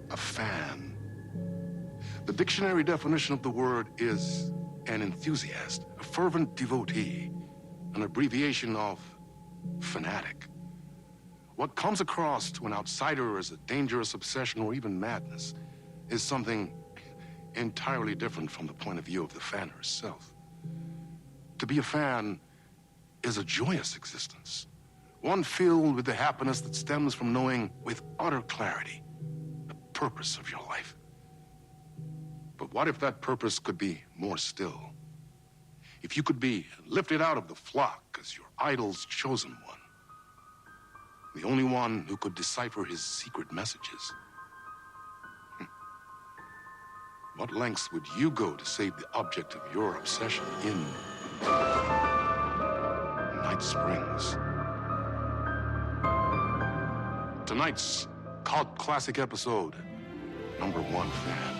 a fan. The dictionary definition of the word is an enthusiast, a fervent devotee, an abbreviation of fanatic. What comes across to an outsider as a dangerous obsession or even madness is something entirely different from the point of view of the fan herself. To be a fan is a joyous existence, one filled with the happiness that stems from knowing with utter clarity the purpose of your life. But what if that purpose could be more still? If you could be lifted out of the flock as your idol's chosen one, the only one who could decipher his secret messages. What lengths would you go to save the object of your obsession in Night Springs? Tonight's cult classic episode, number 1 fan.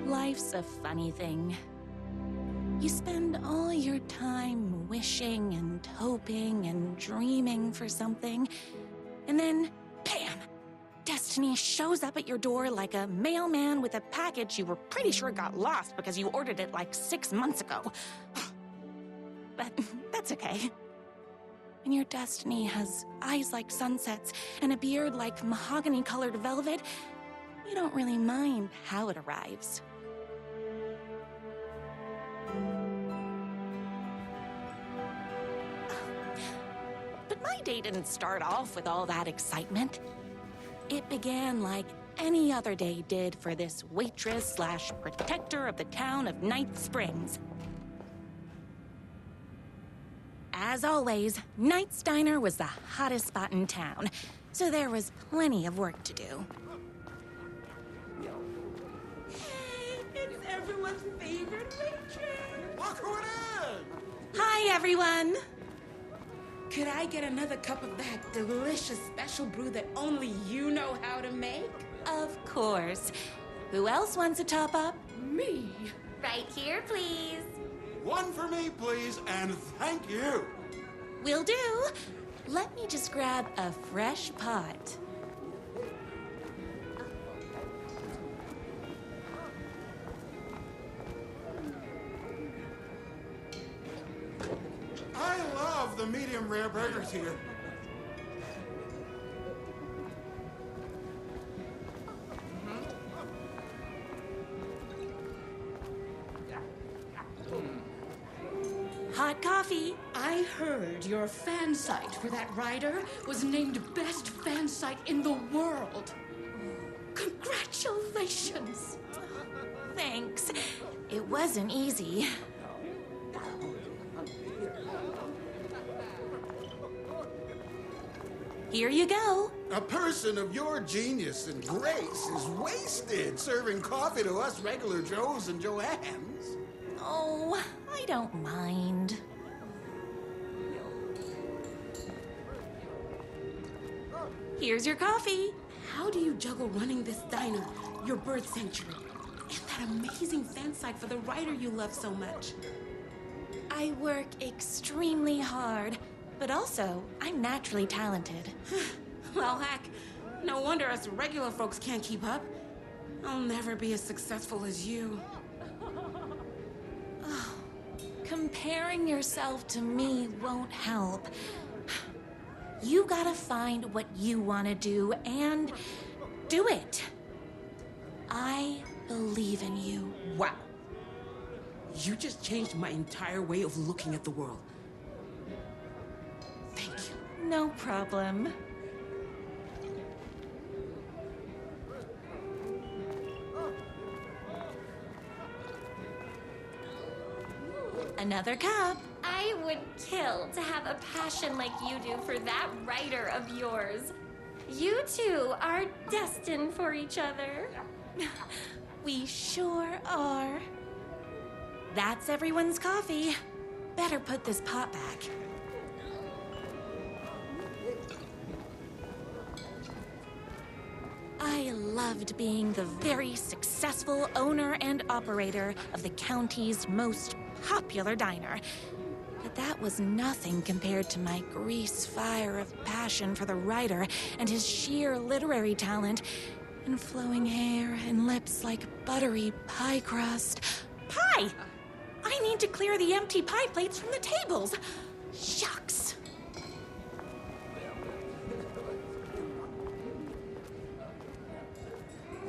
Life's a funny thing. You spend all your time wishing and hoping and dreaming for something, and then, bam! Destiny shows up at your door like a mailman with a package you were pretty sure got lost because you ordered it like 6 months ago. But that's okay. When your destiny has eyes like sunsets and a beard like mahogany-colored velvet, you don't really mind how it arrives. But my day didn't start off with all that excitement. It began like any other day did for this waitress/protector of the town of Night Springs. As always, Knight's Diner was the hottest spot in town, so there was plenty of work to do. Hey, it's everyone's favorite waitress. Look who it is! Hi, everyone! Could I get another cup of that delicious special brew that only you know how to make? Of course. Who else wants a top-up? Me. Right here, please. One for me, please, and thank you. Will do. Let me just grab a fresh pot. I love the medium rare burgers here. Hot coffee. I heard your fan site for that rider was named best fan site in the world. Congratulations. Thanks. It wasn't easy. Here you go. A person of your genius and grace is wasted serving coffee to us regular Joes and Joannes. Oh, I don't mind. Here's your coffee. How do you juggle running this diner, your bird sanctuary, and that amazing fan site for the writer you love so much? I work extremely hard, but also I'm naturally talented. Well, heck, no wonder us regular folks can't keep up. I'll never be as successful as you. Comparing yourself to me won't help. You gotta find what you want to do and do it. I believe in you. Wow. You just changed my entire way of looking at the world. Thank you. No problem. Another cup. I would kill to have a passion like you do for that writer of yours. You two are destined for each other. We sure are. That's everyone's coffee. Better put this pot back. I loved being the very successful owner and operator of the county's most popular diner. But that was nothing compared to my grease fire of passion for the writer and his sheer literary talent, and flowing hair and lips like buttery pie crust. Pie! I need to clear the empty pie plates from the tables. Shucks.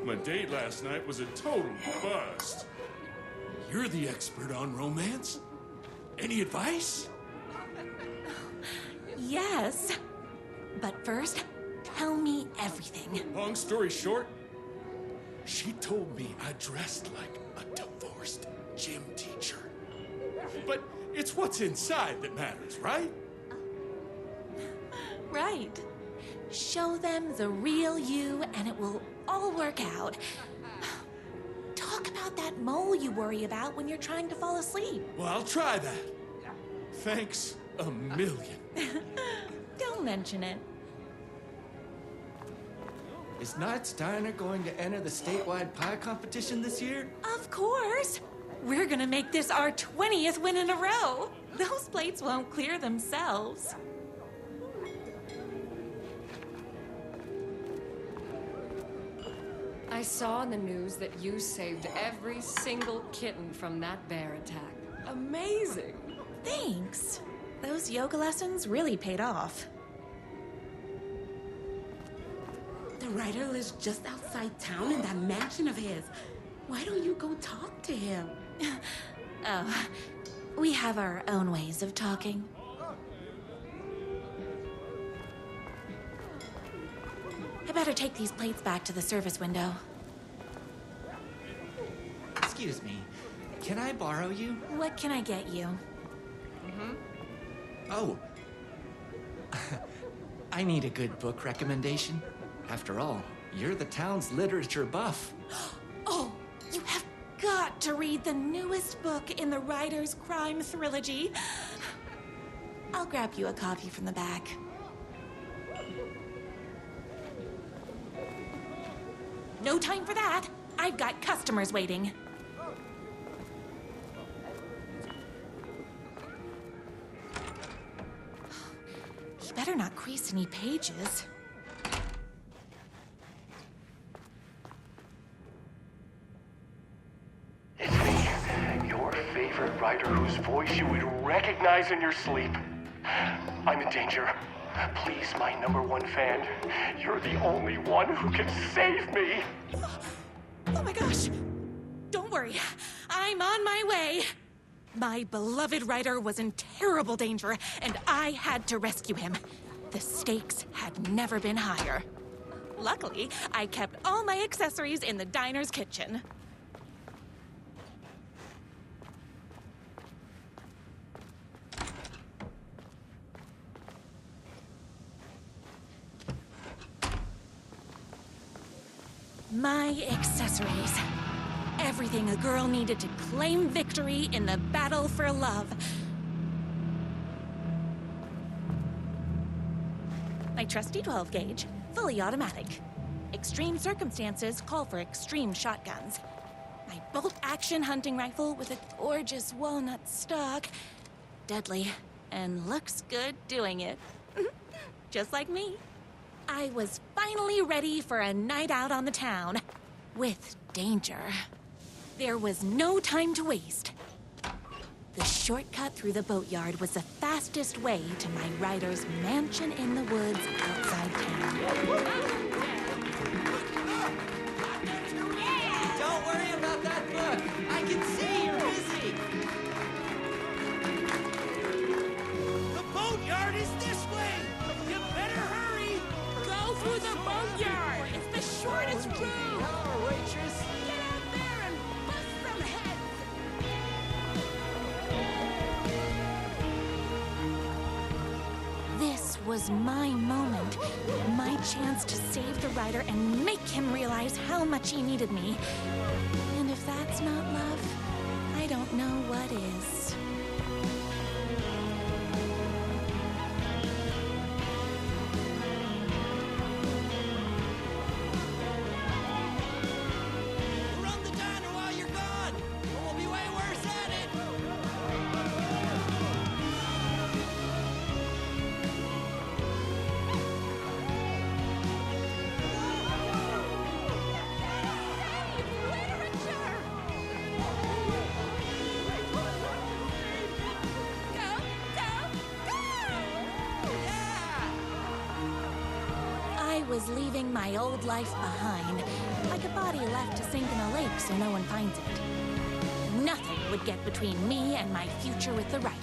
My date last night was a total bust. You're the expert on romance. Any advice? Yes. But first, tell me everything. Long story short, She told me I dressed like a divorced gym teacher. but it's what's inside that matters, right? Right. Show them the real you and it will all work out. Talk about that mole you worry about when you're trying to fall asleep. Well, I'll try that. Thanks a million. Don't mention it. Is Knight's Diner going to enter the statewide pie competition this year? Of course. We're gonna make this our 20th win in a row. Those plates won't clear themselves. I saw in the news that you saved every single kitten from that bear attack. Amazing! Thanks. Those yoga lessons really paid off. The writer lives just outside town in that mansion of his. Why don't you go talk to him? Oh, we have our own ways of talking. I better take these plates back to the service window. Excuse me, can I borrow you? What can I get you? Oh. I need a good book recommendation. After all, you're the town's literature buff. Oh, you have got to read the newest book in the Writer's Crime Trilogy. I'll grab you a copy from the back. No time for that. I've got customers waiting. He better not crease any pages. It's me, your favorite writer whose voice you would recognize in your sleep. I'm in danger. Please, my #1 fan, you're the only one who can save me. Oh my gosh! Don't worry, I'm on my way. My beloved writer was in terrible danger, and I had to rescue him. The stakes had never been higher. Luckily, I kept all my accessories in the diner's kitchen. My accessories. Everything a girl needed to claim victory in the battle for love. My trusty 12 gauge, fully automatic. Extreme circumstances call for extreme shotguns. My bolt-action hunting rifle with a gorgeous walnut stock. Deadly, and looks good doing it. Just like me. I was finally ready for a night out on the town. With danger. There was no time to waste. The shortcut through the boatyard was the fastest way to my writer's mansion in the woods outside town. Don't worry about that book. I can see you're busy. The boatyard is this way! You better hurry! Go through the boatyard! It's the shortest route! Hello, waitress. Get out there and bust some heads! This was my moment. My chance to save the writer and make him realize how much he needed me. And if that's not love, I don't know what was leaving my old life behind, like a body left to sink in a lake so no one finds it. Nothing would get between me and my future with the writer.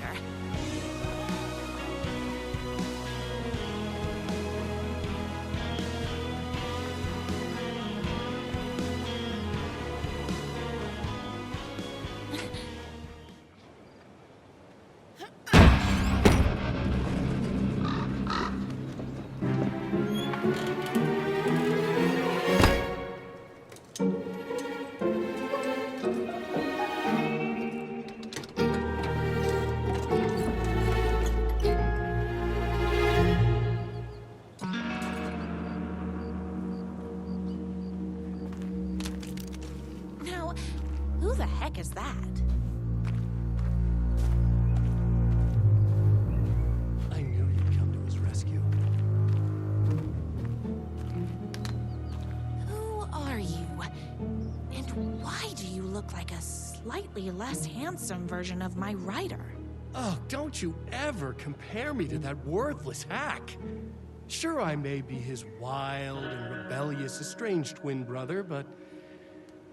Now, who the heck is that? I knew you'd come to his rescue. Who are you? And why do you look like a slightly less handsome version of my writer? Oh, don't you ever compare me to that worthless hack. Sure, I may be his wild and rebellious estranged twin brother, but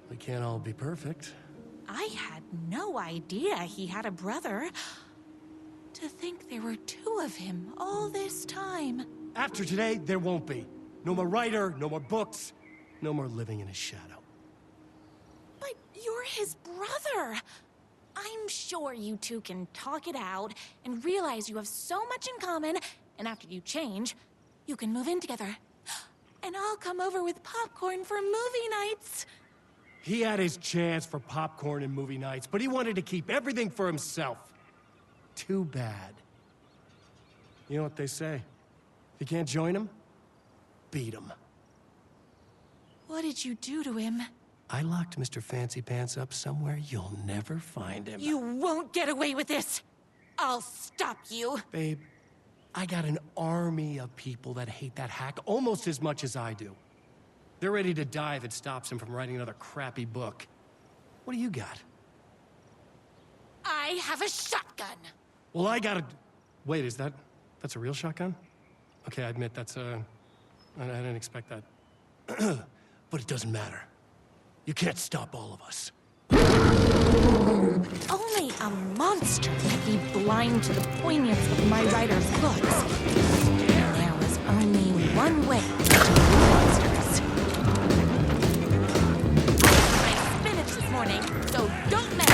we can't all be perfect. I had no idea he had a brother. To think there were two of him all this time. After today, there won't be. No more writer, no more books, no more living in his shadow. But you're his brother. I'm sure you two can talk it out and realize you have so much in common, and after you change, you can move in together. And I'll come over with popcorn for movie nights. He had his chance for popcorn and movie nights, but he wanted to keep everything for himself. Too bad. You know what they say? If you can't join him, beat him. What did you do to him? I locked Mr. Fancy Pants up somewhere you'll never find him. You won't get away with this. I'll stop you. Babe, I got an army of people that hate that hack almost as much as I do. They're ready to die if it stops him from writing another crappy book. What do you got? I have a shotgun. Well, I got a... Wait, that's a real shotgun? Okay, I admit I didn't expect that. But it doesn't matter. You can't stop all of us. Only a monster could be blind to the poignance of my writer's books. There was only one way to defeat monsters. I spinach this morning, so don't mess.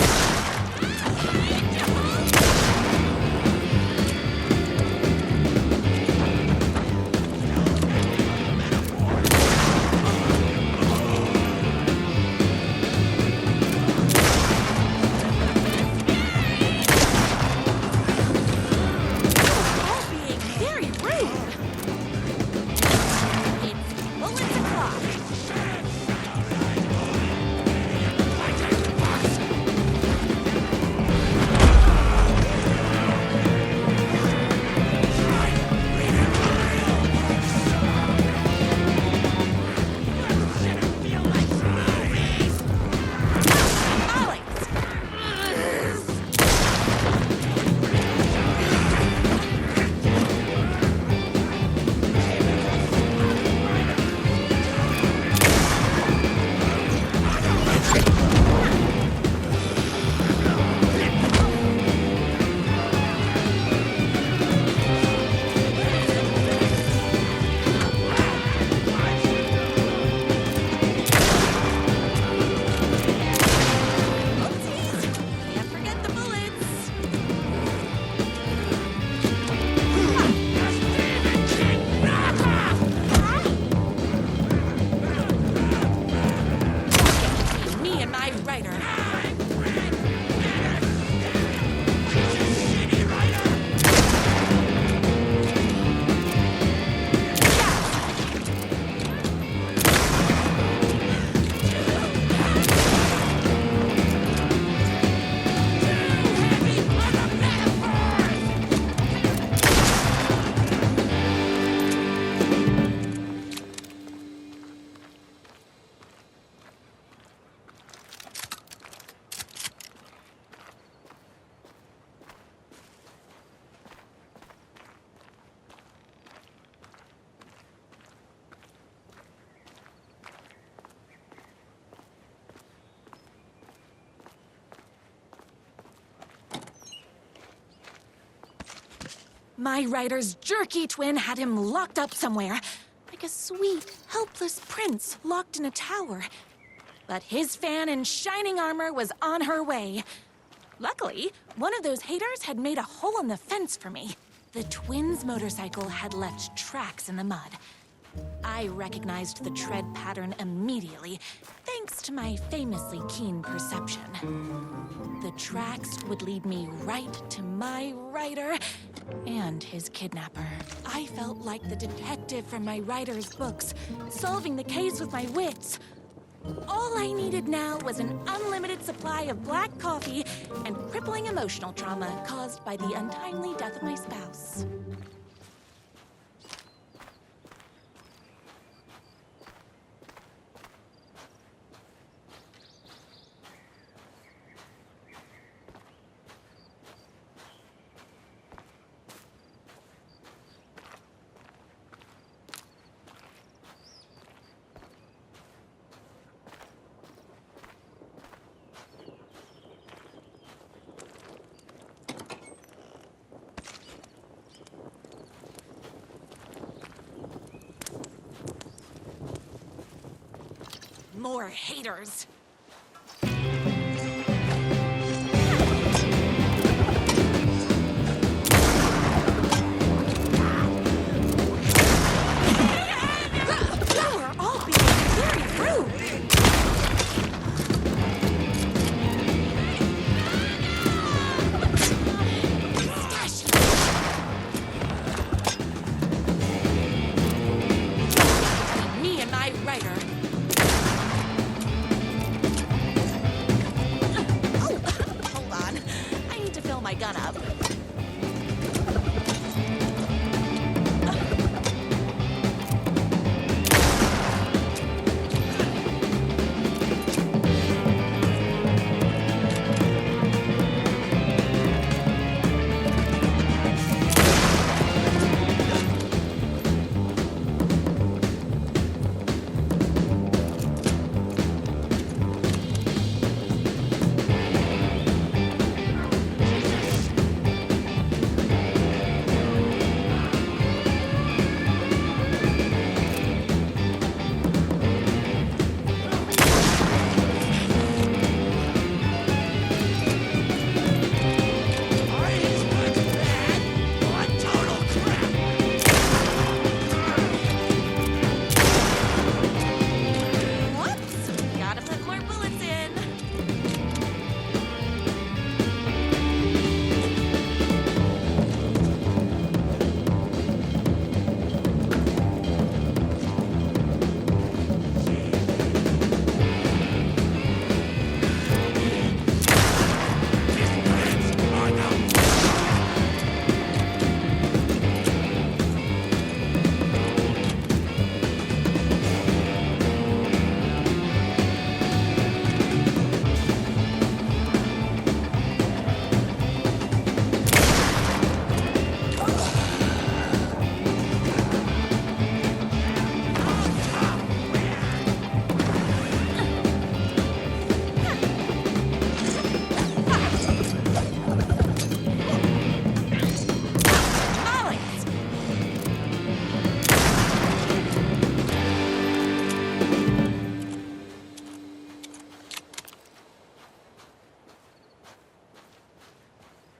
My writer's jerky twin had him locked up somewhere, like a sweet, helpless prince locked in a tower. But his fan in shining armor was on her way. Luckily, one of those haters had made a hole in the fence for me. The twins' motorcycle had left tracks in the mud. I recognized the tread pattern immediately, thanks to my famously keen perception. The tracks would lead me right to my writer and his kidnapper. I felt like the detective from my writer's books, solving the case with my wits. All I needed now was an unlimited supply of black coffee and crippling emotional trauma caused by the untimely death of my spouse. More haters. You are all being very rude. Me and my writer. My gun up.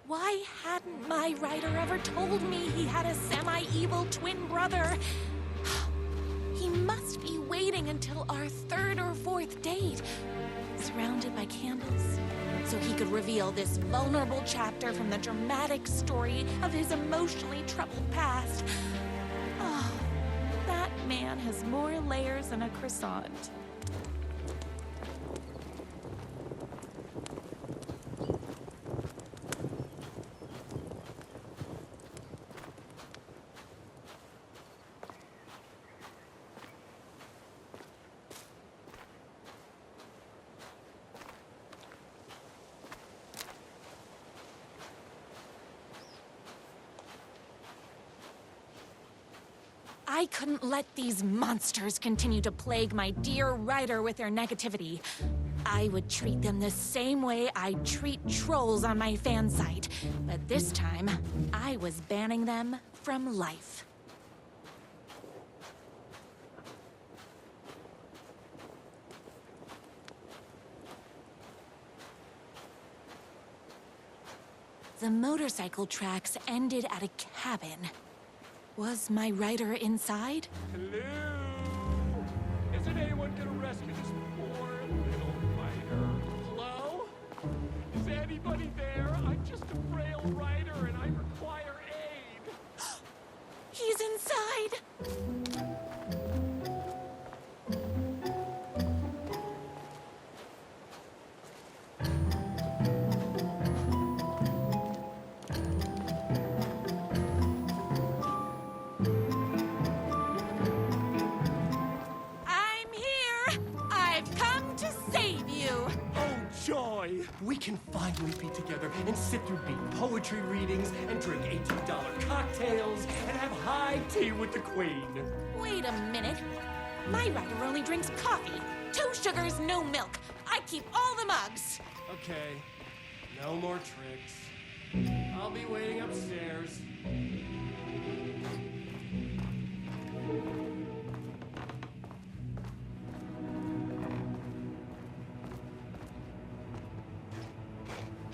Why hadn't my writer ever told me he had a semi-evil twin brother? He must be waiting until our third or fourth date, surrounded by candles, so he could reveal this vulnerable chapter from the dramatic story of his emotionally troubled past. Oh, that man has more layers than a croissant. I couldn't let these monsters continue to plague my dear writer with their negativity. I would treat them the same way I'd treat trolls on my fan site. But this time, I was banning them from life. The motorcycle tracks ended at a cabin. Was my rider inside? Hello? Isn't anyone gonna rescue this poor little rider? Hello? Is anybody there? I'm just a frail rider and I require aid. He's inside! I'm here! I've come to save you! Oh, joy! We can finally be together and sit through big poetry readings and drink $18 cocktails and have high tea with the Queen. Wait a minute. My rider only drinks coffee. 2 sugars, no milk. I keep all the mugs. Okay, no more tricks. I'll be waiting upstairs.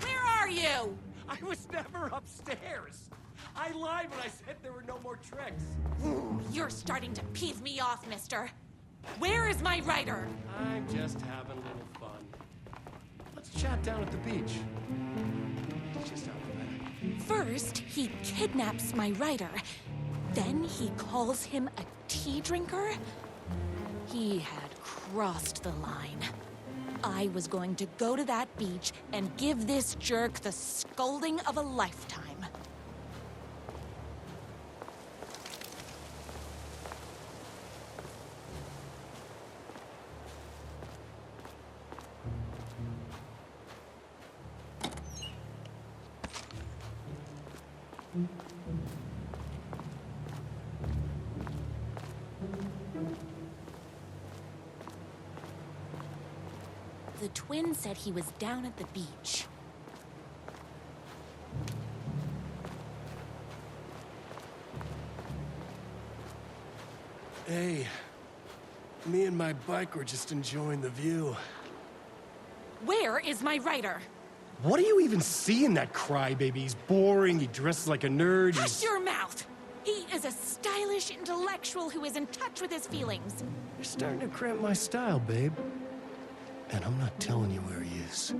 Where are you? I was never upstairs. I lied when I said there were no more tricks. You're starting to piss me off, mister. Where is my rider? I'm just having a little fun. Let's chat down at the beach. Just out the back. First, he kidnaps my rider. Then he calls him a tea drinker. He had crossed the line. I was going to go to that beach and give this jerk the scolding of a lifetime. The twin said he was down at the beach. Hey, me and my bike were just enjoying the view. Where is my rider? What do you even see in that crybaby? He's boring, he dresses like a nerd, Hush your mouth! He is a stylish intellectual who is in touch with his feelings. You're starting to cramp my style, babe. And I'm not telling you where he is.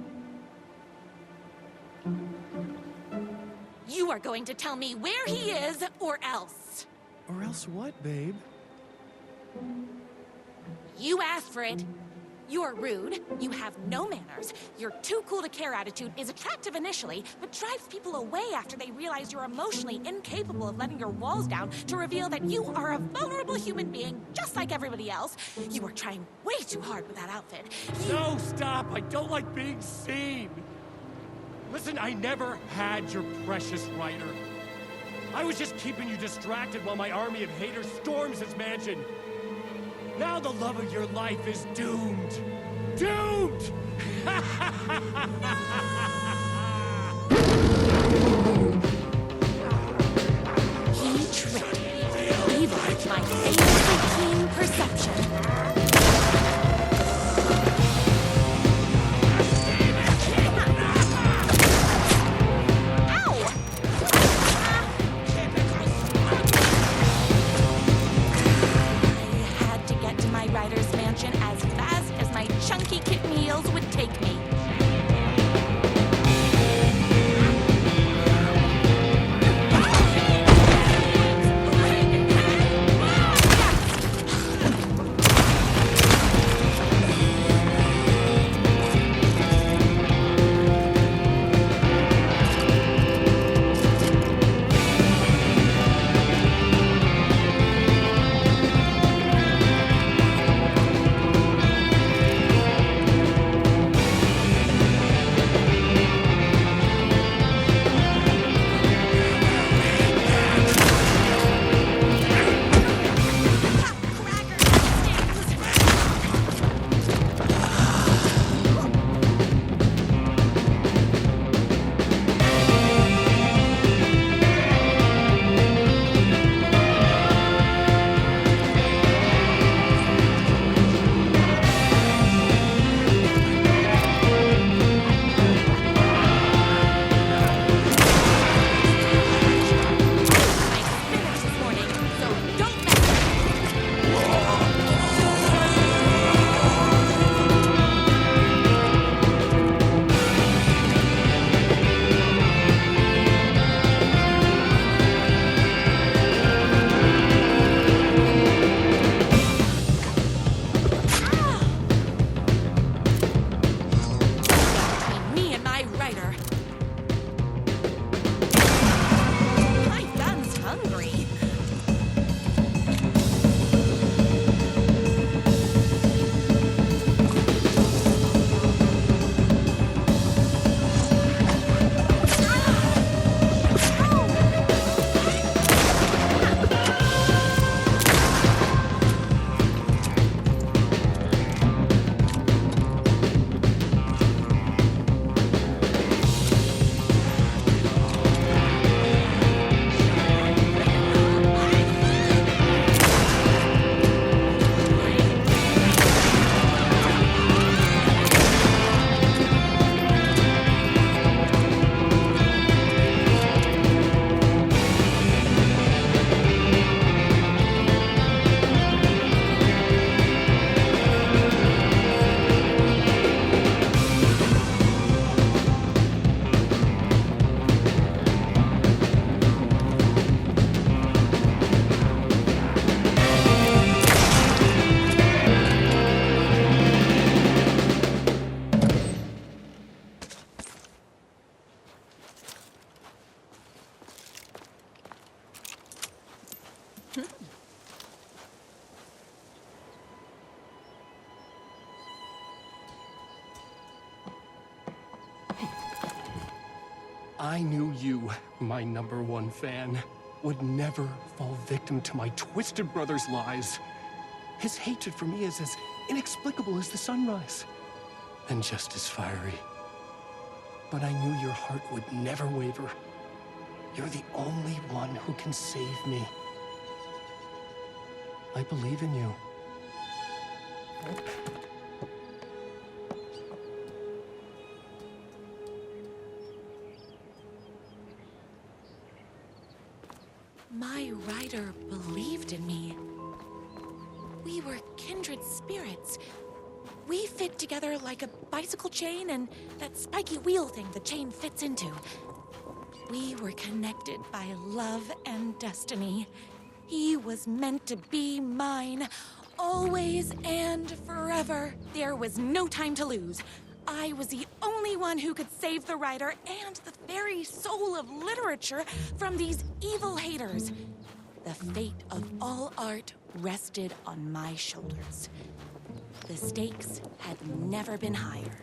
You are going to tell me where he is, or else. Or else what, babe? You asked for it. You're rude, you have no manners, your too cool to care attitude is attractive initially, but drives people away after they realize you're emotionally incapable of letting your walls down to reveal that you are a vulnerable human being just like everybody else. You are trying way too hard with that outfit. No, stop! I don't like being seen! Listen, I never had your precious rider. I was just keeping you distracted while my army of haters storms his mansion. Now the love of your life is doomed. Doomed! He tricked me, even with my famously keen perception. Chunky kitten heels would take me. I knew you, my #1 fan, would never fall victim to my twisted brother's lies. His hatred for me is as inexplicable as the sunrise, and just as fiery. But I knew your heart would never waver. You're the only one who can save me. I believe in you. My rider believed in me. We were kindred spirits. We fit together like a bicycle chain and that spiky wheel thing the chain fits into. We were connected by love and destiny. He was meant to be mine, always and forever. There was no time to lose. I was the only one who could save the writer and the very soul of literature from these evil haters. The fate of all art rested on my shoulders. The stakes had never been higher.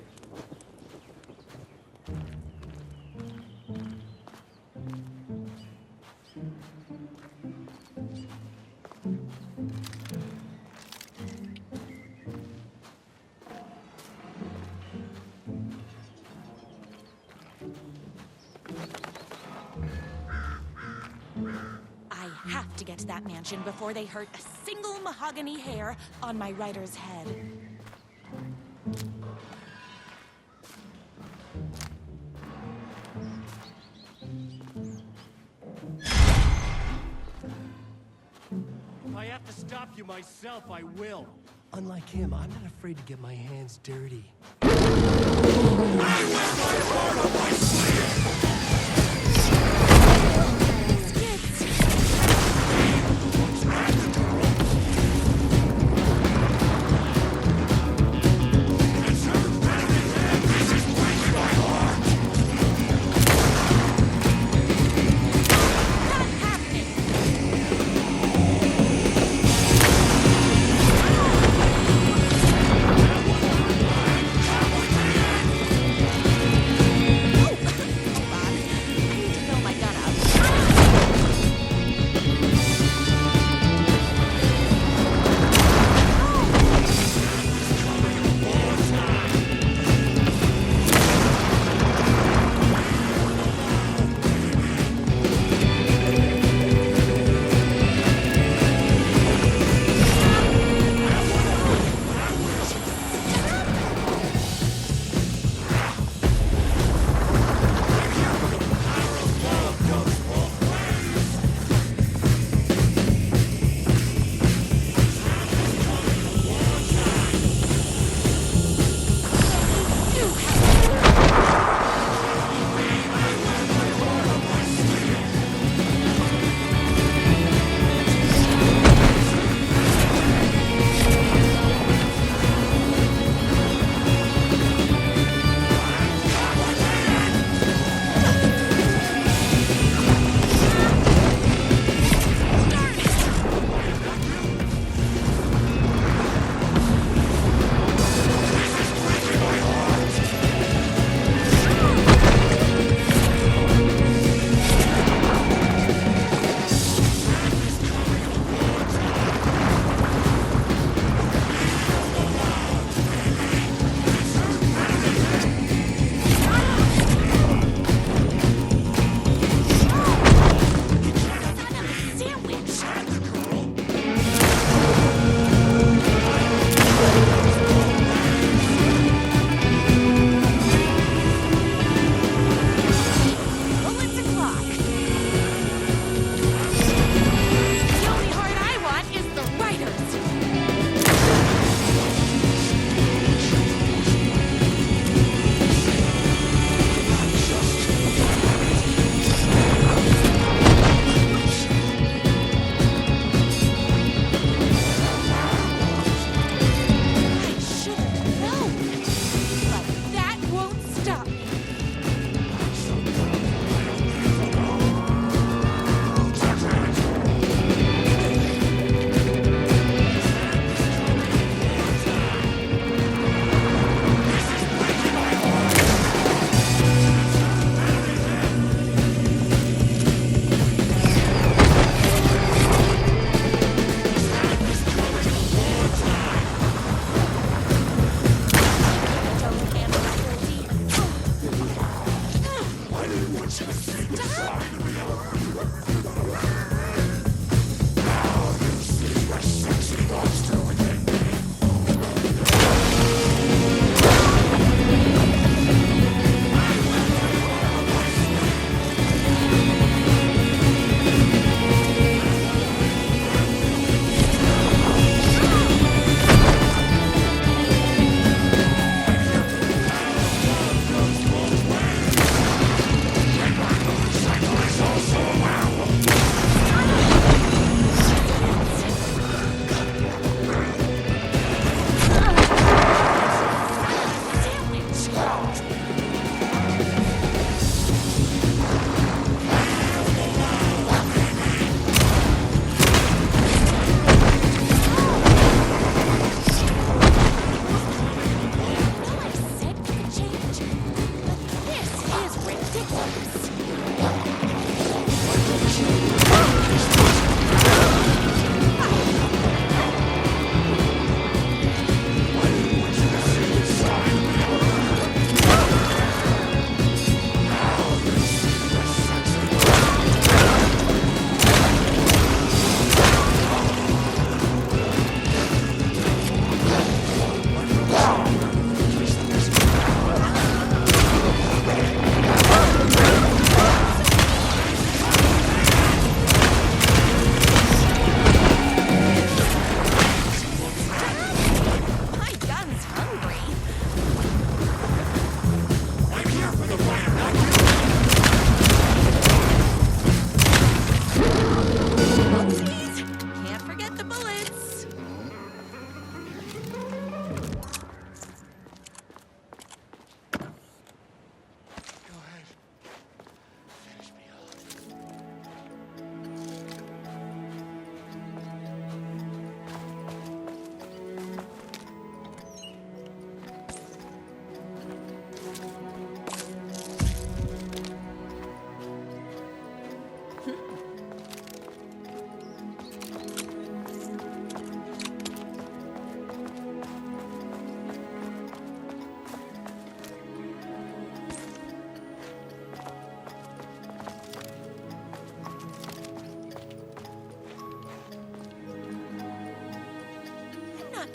I have to get to that mansion before they hurt a single mahogany hair on my writer's head. If I have to stop you myself, I will. Unlike him, I'm not afraid to get my hands dirty.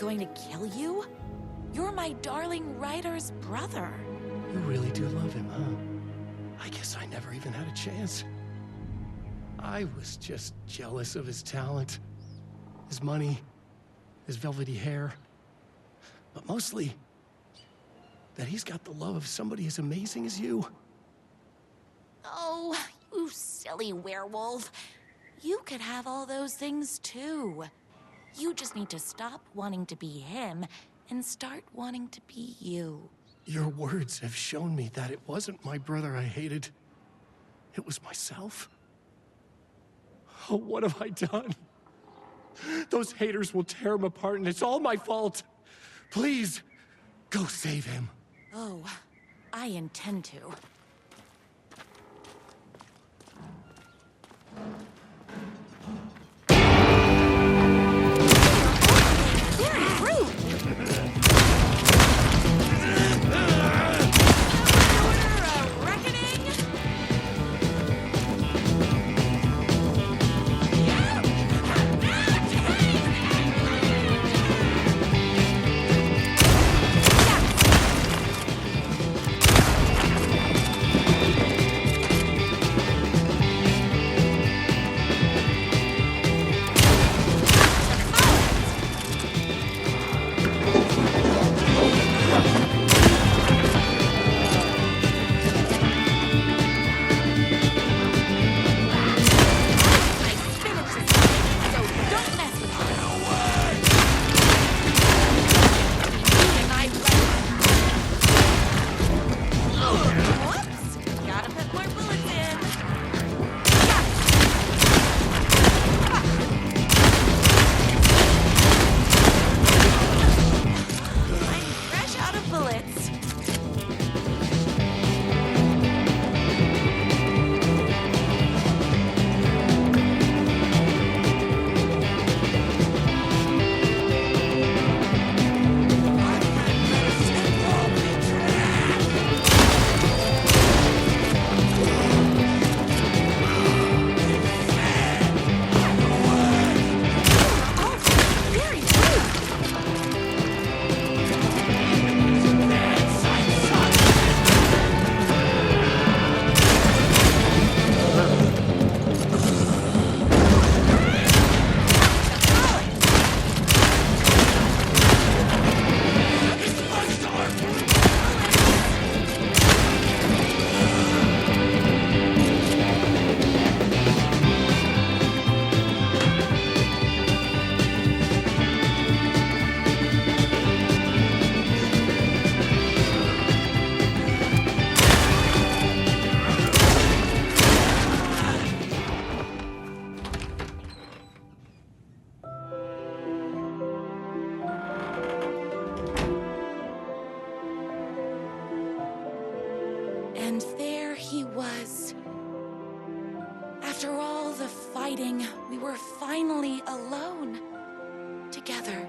going to kill you? You're my darling writer's brother. You really do love him, huh? I guess I never even had a chance. I was just jealous of his talent, his money, his velvety hair. But mostly, that he's got the love of somebody as amazing as you. Oh, you silly werewolf. You could have all those things too. You just need to stop wanting to be him and start wanting to be you. Your words have shown me that it wasn't my brother I hated. It was myself. Oh, what have I done? Those haters will tear him apart, and it's all my fault. Please, go save him. Oh, I intend to. Very rude! And there he was. After all the fighting, we were finally alone. Together.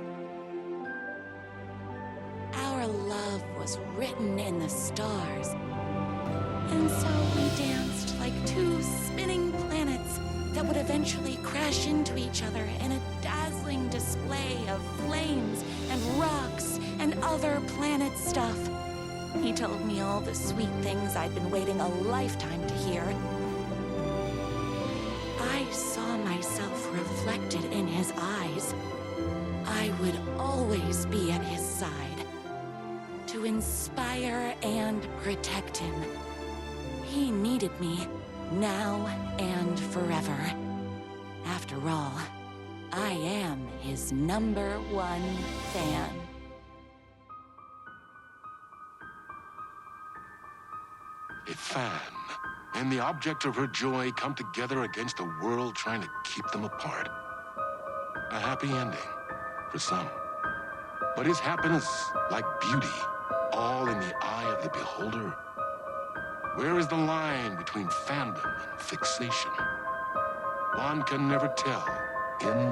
Our love was written in the stars. And so we danced like two spinning planets that would eventually crash into each other in a dazzling display of flames and rocks and other planet stuff. He told me all the sweet things I'd been waiting a lifetime to hear. I saw myself reflected in his eyes. I would always be at his side, to inspire and protect him. He needed me, now and forever. After all, I am his #1 fan. A fan and the object of her joy come together against a world trying to keep them apart. A happy ending for some. But is happiness, like beauty, all in the eye of the beholder? Where is the line between fandom and fixation? One can never tell in